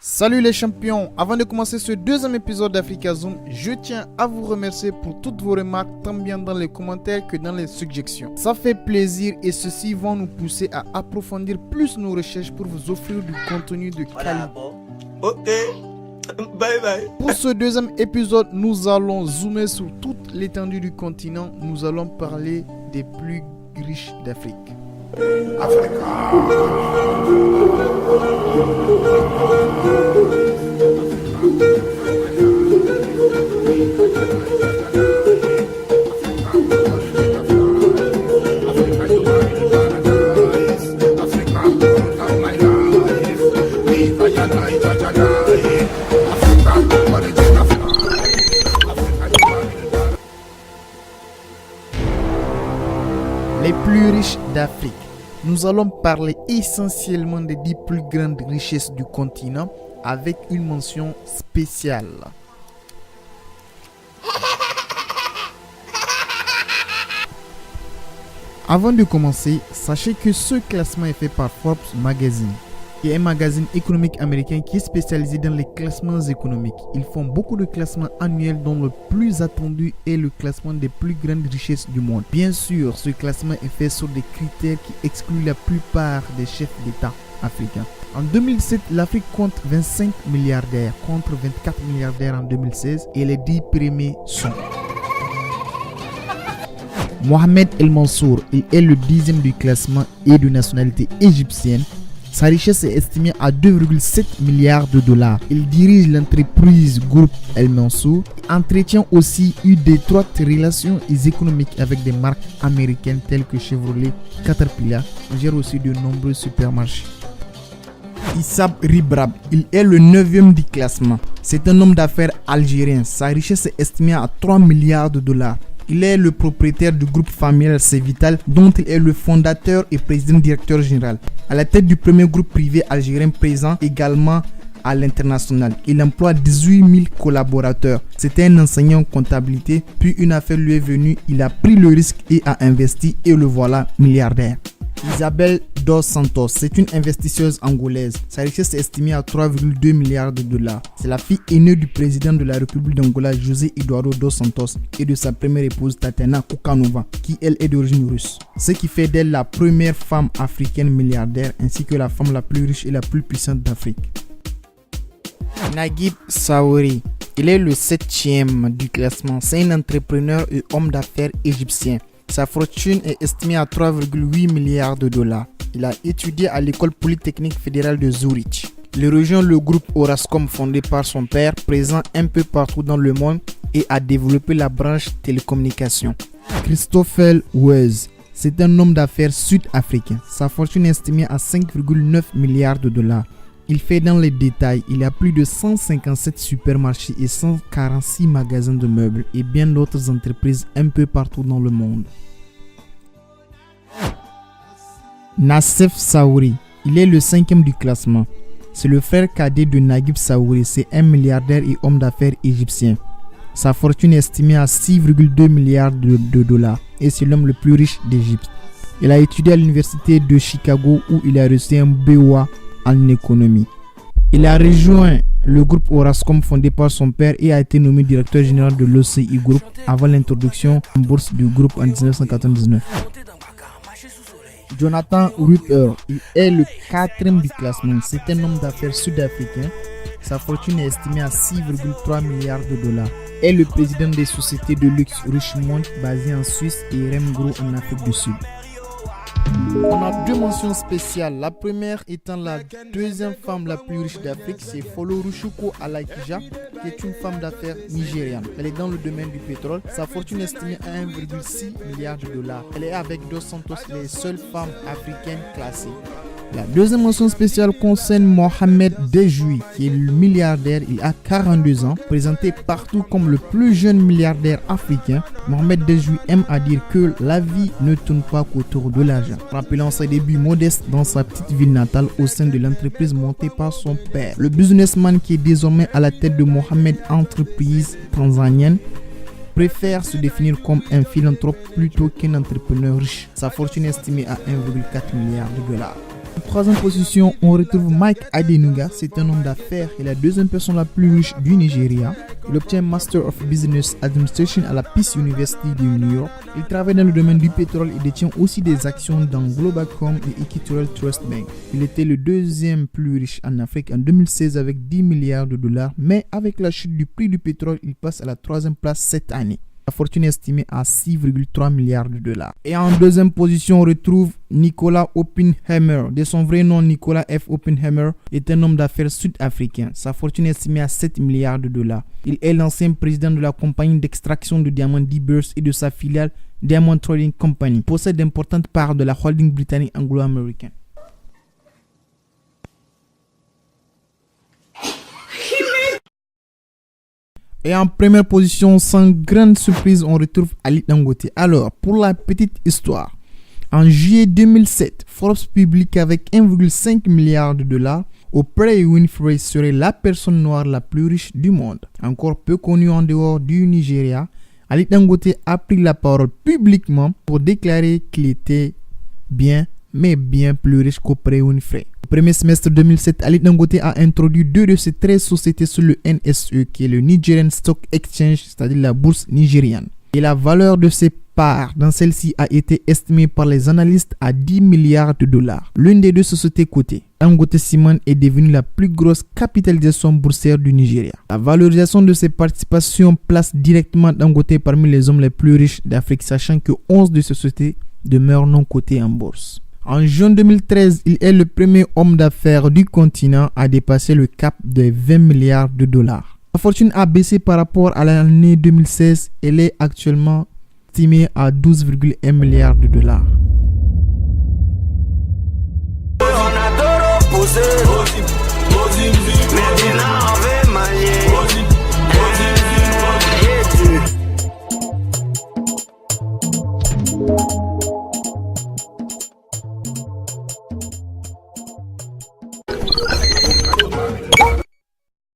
Salut les champions, avant de commencer ce deuxième épisode d'Africa Zoom, je tiens à vous remercier pour toutes vos remarques, tant bien dans les commentaires que dans les suggestions. Ça fait plaisir et ceci va nous pousser à approfondir plus nos recherches pour vous offrir du contenu de qualité. Ok, bye bye. Pour ce deuxième épisode, nous allons zoomer sur toute l'étendue du continent. Nous allons parler des plus riches d'Afrique. Les plus riches d'Afrique. Nous allons parler essentiellement des 10 plus grandes richesses du continent avec une mention spéciale. Avant de commencer, sachez que ce classement est fait par Forbes Magazine, qui est un magazine économique américain qui est spécialisé dans les classements économiques. Ils font beaucoup de classements annuels dont le plus attendu est le classement des plus grandes richesses du monde. Bien sûr, ce classement est fait sur des critères qui excluent la plupart des chefs d'État africains. En 2007, l'Afrique compte 25 milliardaires contre 24 milliardaires en 2016 et les 10 premiers sont Mohamed El Mansour, il est le 10e du classement et de nationalité égyptienne. Sa richesse est estimée à 2,7 milliards de dollars. Il dirige l'entreprise Groupe El Mansour. Il entretient aussi eu d'étroites relations économiques avec des marques américaines telles que Chevrolet, Caterpillar. Il gère aussi de nombreux supermarchés. Issab Ribrab, il est le 9e du classement. C'est un homme d'affaires algérien. Sa richesse est estimée à 3 milliards de dollars. Il est le propriétaire du groupe familial Cevital, dont il est le fondateur et président directeur général. À la tête du premier groupe privé algérien présent également à l'international. Il emploie 18 000 collaborateurs. C'était un enseignant en comptabilité, puis une affaire lui est venue, il a pris le risque et a investi et le voilà milliardaire. Isabelle dos Santos, c'est une investisseuse angolaise. Sa richesse est estimée à 3,2 milliards de dollars. C'est la fille aînée du président de la République d'Angola, José Eduardo dos Santos, et de sa première épouse Tatiana Kukanova, qui elle est d'origine russe. Ce qui fait d'elle la première femme africaine milliardaire, ainsi que la femme la plus riche et la plus puissante d'Afrique. Naguib Saouri, il est le 7e du classement. C'est un entrepreneur et homme d'affaires égyptien. Sa fortune est estimée à 3,8 milliards de dollars. Il a étudié à l'école polytechnique fédérale de Zurich. Il rejoint le groupe Orascom fondé par son père, présent un peu partout dans le monde, et a développé la branche télécommunications. Christopher Wes, c'est un homme d'affaires sud-africain. Sa fortune est estimée à 5,9 milliards de dollars. Il fait dans les détails, il a plus de 157 supermarchés et 146 magasins de meubles et bien d'autres entreprises un peu partout dans le monde. Nassef Saouri, il est le 5e du classement. C'est le frère cadet de Naguib Saouri, c'est un milliardaire et homme d'affaires égyptien. Sa fortune est estimée à 6,2 milliards de dollars et c'est l'homme le plus riche d'Égypte. Il a étudié à l'université de Chicago où il a reçu un BOA en économie. Il a rejoint le groupe Orascom fondé par son père et a été nommé directeur général de l'OCI Group avant l'introduction en bourse du groupe en 1999. Jonathan Rupert, il est le 4e du classement. C'est un homme d'affaires sud-africain. Sa fortune est estimée à 6,3 milliards de dollars. Il est le président des sociétés de luxe Richemont basées en Suisse et Remgro en Afrique du Sud. On a deux mentions spéciales. La première étant la deuxième femme la plus riche d'Afrique, c'est Folorunsho Alaikija, qui est une femme d'affaires nigériane. Elle est dans le domaine du pétrole. Sa fortune est estimée à 1,6 milliard de dollars. Elle est avec Dos Santos les seules femmes africaines classées. La deuxième mention spéciale concerne Mohamed Dejoui, qui est le milliardaire. Il a 42 ans, présenté partout comme le plus jeune milliardaire africain. Mohamed Dejoui aime à dire que la vie ne tourne pas qu'autour de l'argent, rappelant ses débuts modestes dans sa petite ville natale au sein de l'entreprise montée par son père. Le businessman qui est désormais à la tête de Mohamed Entreprise tanzanienne préfère se définir comme un philanthrope plutôt qu'un entrepreneur riche. Sa fortune est estimée à 1,4 milliard de dollars. En troisième position, on retrouve Mike Adenuga. C'est un homme d'affaires et la deuxième personne la plus riche du Nigeria. Il obtient un Master of Business Administration à la Peace University de New York. Il travaille dans le domaine du pétrole et détient aussi des actions dans Globalcom et Equatorial Trust Bank. Il était le deuxième plus riche en Afrique en 2016 avec 10 milliards de dollars, mais avec la chute du prix du pétrole, il passe à la troisième place cette année. La fortune est estimée à 6,3 milliards de dollars. Et en deuxième position, on retrouve Nicolas Oppenheimer. De son vrai nom, Nicolas F. Oppenheimer est un homme d'affaires sud-africain. Sa fortune est estimée à 7 milliards de dollars. Il est l'ancien président de la compagnie d'extraction de diamants D-Bears et de sa filiale Diamond Trading Company. Il possède d'importantes parts de la holding britannique anglo-américaine. Et en première position, sans grande surprise, on retrouve Ali Dangote. Alors, pour la petite histoire, en juillet 2007, Forbes publie avec 1,5 milliard de dollars, Oprah Winfrey serait la personne noire la plus riche du monde. Encore peu connue en dehors du Nigeria, Ali Dangote a pris la parole publiquement pour déclarer qu'il était bien plus riche qu'Oprah Winfrey. Au premier semestre 2007, Ali Dangote a introduit 2 de ses 13 sociétés sur le NSE, qui est le Nigerian Stock Exchange, c'est-à-dire la bourse nigériane. Et la valeur de ses parts dans celle-ci a été estimée par les analystes à 10 milliards de dollars. L'une des 2 sociétés cotées, Dangote Cement, est devenue la plus grosse capitalisation boursière du Nigeria. La valorisation de ses participations place directement Dangote parmi les hommes les plus riches d'Afrique, sachant que 11 de ces sociétés demeurent non cotées en bourse. En juin 2013, il est le premier homme d'affaires du continent à dépasser le cap de 20 milliards de dollars. Sa fortune a baissé par rapport à l'année 2016. Elle est actuellement estimée à 12,1 milliards de dollars. On a toro poussé,